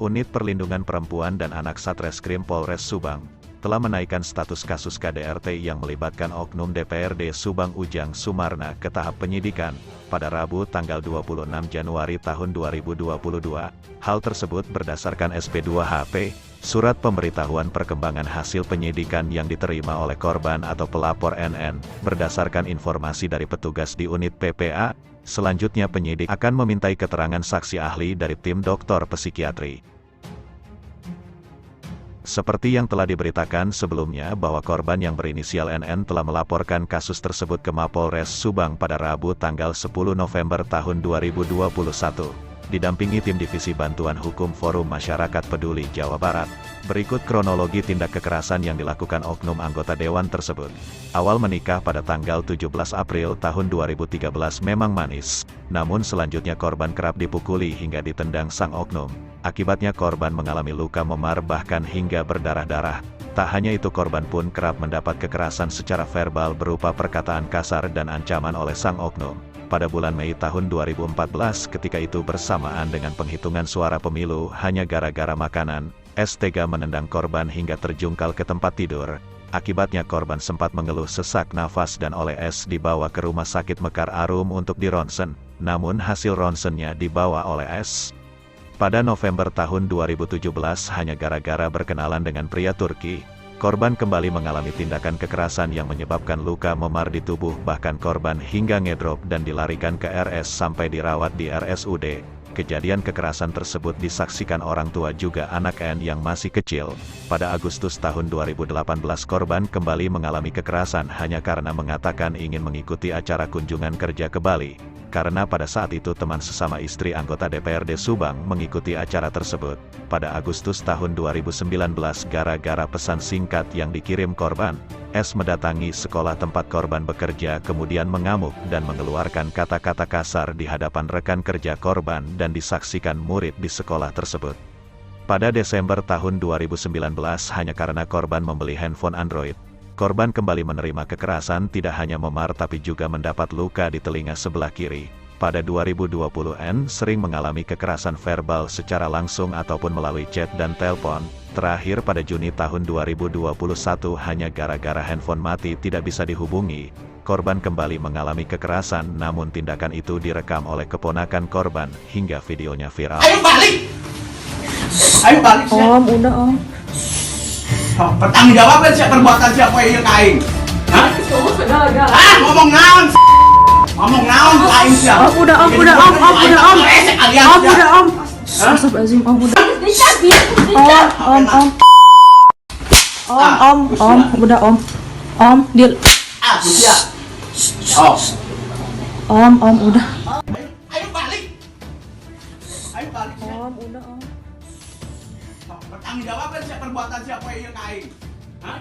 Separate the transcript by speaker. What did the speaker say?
Speaker 1: Unit Perlindungan Perempuan dan Anak Satreskrim Polres Subang telah menaikkan status kasus KDRT yang melibatkan oknum DPRD Subang Ujang Sumarna ke tahap penyidikan pada Rabu tanggal 26 Januari tahun 2022. Hal tersebut berdasarkan SP2HP, surat pemberitahuan perkembangan hasil penyidikan yang diterima oleh korban atau pelapor NN, berdasarkan informasi dari petugas di unit PPA. Selanjutnya penyidik akan memintai keterangan saksi ahli dari tim dokter psikiatri. Seperti yang telah diberitakan sebelumnya bahwa korban yang berinisial NN telah melaporkan kasus tersebut ke Mapolres Subang pada Rabu tanggal 10 November tahun 2021, didampingi tim Divisi Bantuan Hukum Forum Masyarakat Peduli Jawa Barat. Berikut kronologi tindak kekerasan yang dilakukan oknum anggota dewan tersebut. Awal menikah pada tanggal 17 April tahun 2013 memang manis, namun selanjutnya korban kerap dipukuli hingga ditendang sang oknum. Akibatnya korban mengalami luka memar bahkan hingga berdarah-darah. Tak hanya itu, korban pun kerap mendapat kekerasan secara verbal berupa perkataan kasar dan ancaman oleh sang oknum. Pada bulan Mei tahun 2014 ketika itu bersamaan dengan penghitungan suara pemilu, hanya gara-gara makanan, S tega menendang korban hingga terjungkal ke tempat tidur. Akibatnya korban sempat mengeluh sesak nafas dan oleh S dibawa ke Rumah Sakit Mekar Arum untuk dironsen, namun hasil ronsennya dibawa oleh S. Pada November tahun 2017 hanya gara-gara berkenalan dengan pria Turki, korban kembali mengalami tindakan kekerasan yang menyebabkan luka memar di tubuh, bahkan korban hingga ngedrop dan dilarikan ke RS sampai dirawat di RSUD. Kejadian kekerasan tersebut disaksikan orang tua juga anak N yang masih kecil. Pada Agustus tahun 2018 korban kembali mengalami kekerasan hanya karena mengatakan ingin mengikuti acara kunjungan kerja ke Bali. Karena pada saat itu teman sesama istri anggota DPRD Subang mengikuti acara tersebut. Pada Agustus tahun 2019 gara-gara pesan singkat yang dikirim korban, S mendatangi sekolah tempat korban bekerja kemudian mengamuk dan mengeluarkan kata-kata kasar di hadapan rekan kerja korban dan disaksikan murid di sekolah tersebut. Pada Desember tahun 2019 hanya karena korban membeli handphone Android, korban kembali menerima kekerasan, tidak hanya memar tapi juga mendapat luka di telinga sebelah kiri. Pada 2020 N sering mengalami kekerasan verbal secara langsung ataupun melalui chat dan telepon. Terakhir pada Juni tahun 2021 hanya gara-gara handphone mati tidak bisa dihubungi, korban kembali mengalami kekerasan, namun tindakan itu direkam oleh keponakan korban hingga videonya viral.
Speaker 2: Ayo balik! Ayo balik!
Speaker 3: Om, udah om.
Speaker 2: Bertanggung jawab siapa perbuatan siapa yang kain? Hah? Ah, ngomong naon? Ngomong naon kain siapa?
Speaker 3: Om, udah om. Om, udah om. Astagfirullahaladzim, om, udah. Om, udah om. Om, dia.
Speaker 2: Ah, dia. Oh.
Speaker 3: Om, udah.
Speaker 2: Ayo balik! Ayo balik!
Speaker 3: Om, udah om.
Speaker 2: Bertanggung jawab siapa perbuatan siapa yang kain? Hah?